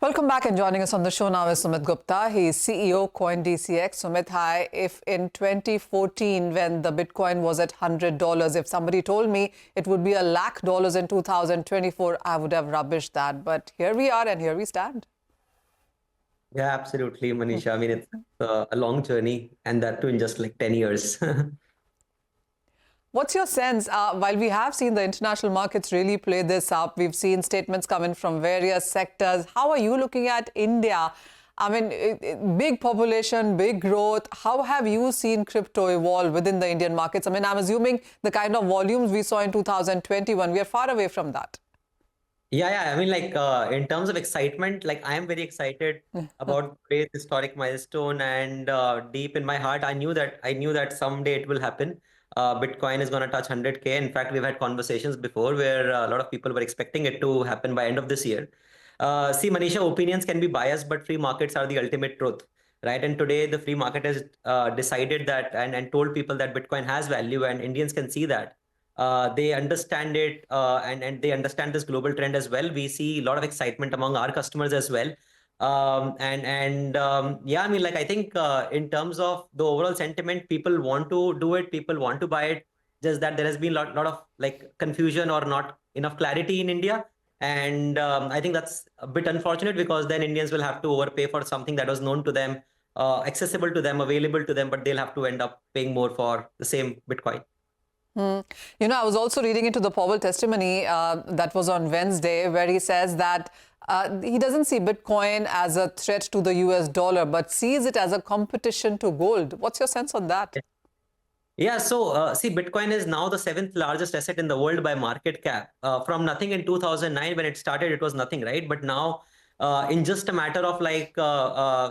Welcome back, and joining us on the show now is Sumit Gupta. He is CEO CoinDCX. Sumit, hi. If in 2014, when the Bitcoin was at $100, if somebody told me it would be $1 lakh in 2024, I would have rubbished that. But here we are and here we stand. Yeah, absolutely, Manisha. I mean, it's a long journey, and that too in just like 10 years. What's your sense? While we have seen the international markets really play this up, we've seen statements coming from various sectors. How are you looking at India? I mean, big population, big growth. How have you seen crypto evolve within the Indian markets? I mean, I'm assuming the kind of volumes we saw in 2021, we are far away from that. Yeah. I mean, like in terms of excitement, like I am very excited about today's historic milestone, and deep in my heart, I knew that someday it will happen. Bitcoin is going to touch 100K. In fact, we've had conversations before where a lot of people were expecting it to happen by end of this year. See, Manisha, opinions can be biased, but free markets are the ultimate truth, right? And today, the free market has decided that and told people that Bitcoin has value, and Indians can see that. They understand it, and they understand this global trend as well. We see a lot of excitement among our customers as well. Yeah, I mean, like I think in terms of the overall sentiment, people want to do it, people want to buy it. Just that there has been a lot of like confusion or not enough clarity in India. And I think that's a bit unfortunate, because then Indians will have to overpay for something that was known to them, accessible to them, available to them, but they'll have to end up paying more for the same Bitcoin. You know, I was also reading into the Powell testimony that was on Wednesday, where he says that he doesn't see Bitcoin as a threat to the US dollar, but sees it as a competition to gold. What's your sense on that? Yeah, so see, Bitcoin is now the 7th largest asset in the world by market cap. From nothing in 2009 when it started, it was nothing, right? But now, in just a matter of like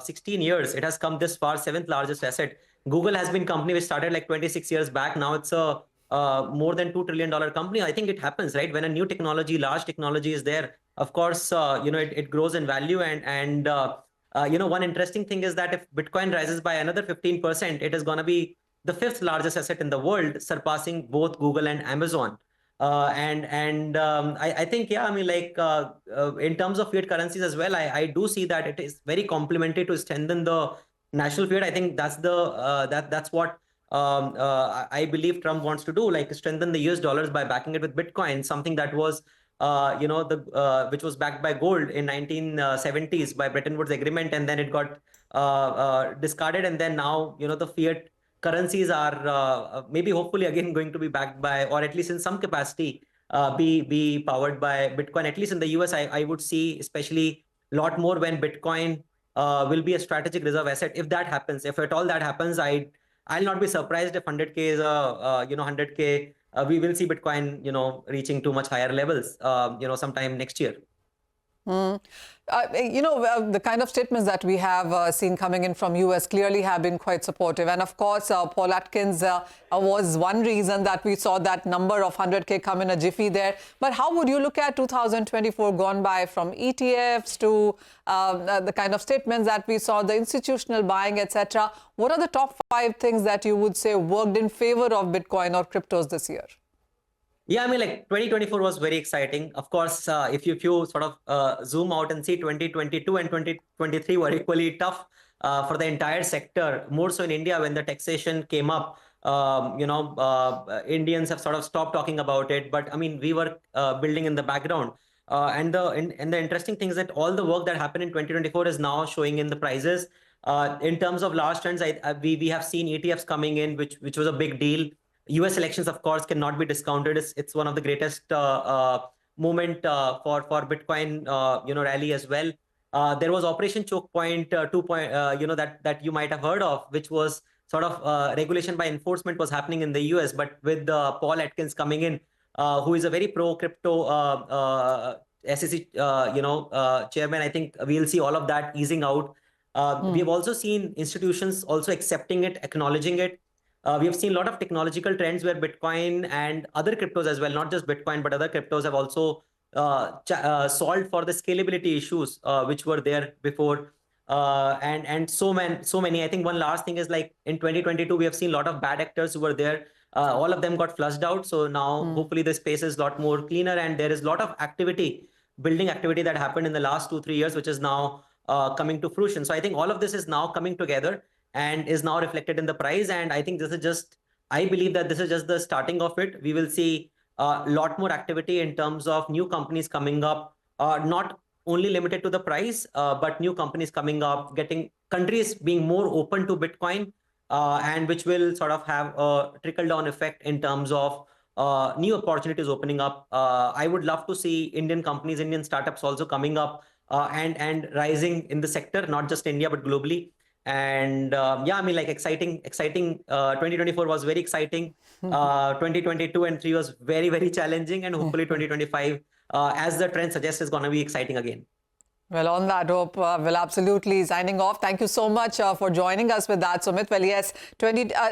16 years, it has come this far, 7th largest asset. Google has been company which started like 26 years back. Now it's a more than $2 trillion company. I think it happens, right? When a new technology, large technology is there, of course, it grows in value. One interesting thing is that if Bitcoin rises by another 15%, it is going to be the 5th largest asset in the world, surpassing both Google and Amazon. I think, yeah, I mean, like in terms of fiat currencies as well, I do see that it is very complementary to strengthen the national fiat. I think that's that's what I believe Trump wants to do, like strengthen the US dollars by backing it with Bitcoin, something that was which was backed by gold in 1970s by Bretton Woods Agreement, and then it got discarded, and then now the fiat currencies are maybe hopefully again going to be backed by, or at least in some capacity, be powered by Bitcoin. At least in the US, I would see especially a lot more when Bitcoin will be a strategic reserve asset. If that happens, if at all that happens, I'll not be surprised if 100K is a 100K. We will see Bitcoin reaching to much higher levels sometime next year. The kind of statements that we have seen coming in from US clearly have been quite supportive. And of course, Paul Atkins was one reason that we saw that number of 100K come in a jiffy there. But how would you look at 2024 gone by, from ETFs to the kind of statements that we saw, the institutional buying, etc.? What are the top 5 things that you would say worked in favor of Bitcoin or cryptos this year? Yeah, I mean, like 2024 was very exciting. Of course, if you sort of zoom out and see, 2022 and 2023 were equally tough for the entire sector, more so in India when the taxation came up. Indians have sort of stopped talking about it, but I mean, we were building in the background. And the interesting thing is that all the work that happened in 2024 is now showing in the prices. In terms of large trends, we have seen ETFs coming in, which was a big deal. US elections, of course, cannot be discounted. It's one of the greatest moment for Bitcoin, rally as well. There was Operation Choke Point 2 point, that you might have heard of, which was sort of regulation by enforcement was happening in the US, but with Paul Atkins coming in, who is a very pro crypto SEC, chairman. I think we'll see all of that easing out. We have also seen institutions also accepting it, acknowledging it. We have seen a lot of technological trends where Bitcoin and other cryptos as well, not just Bitcoin, but other cryptos have also solved for the scalability issues which were there before. And so many. I think one last thing is, like in 2022, we have seen a lot of bad actors who were there. All of them got flushed out. So now hopefully the space is a lot more cleaner, and there is a lot of activity building activity that happened in the last 2-3 years, which is now coming to fruition. So I think all of this is now coming together and is now reflected in the price. And I think this is just, I believe that this is just the starting of it. We will see a lot more activity in terms of new companies coming up, not only limited to the price, but new companies coming up, getting countries being more open to Bitcoin, and which will sort of have a trickle-down effect in terms of new opportunities opening up. I would love to see Indian companies, Indian startups also coming up and rising in the sector, not just India, but globally. And yeah, I mean, like exciting. 2024 was very exciting. 2022 and 3 was very, very challenging. And hopefully 2025, as the trend suggests, is going to be exciting again. Well, on that hope, we'll absolutely signing off. Thank you so much for joining us with that, Sumit. Well, yes,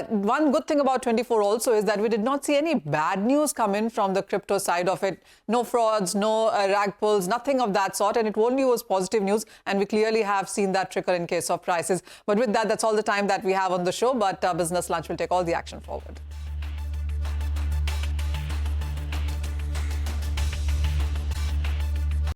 one good thing about 24 also is that we did not see any bad news come in from the crypto side of it. No frauds, no rag pulls, nothing of that sort. And it only was positive news. And we clearly have seen that trickle in case of prices. But with that, that's all the time that we have on the show. But Business Lunch will take all the action forward.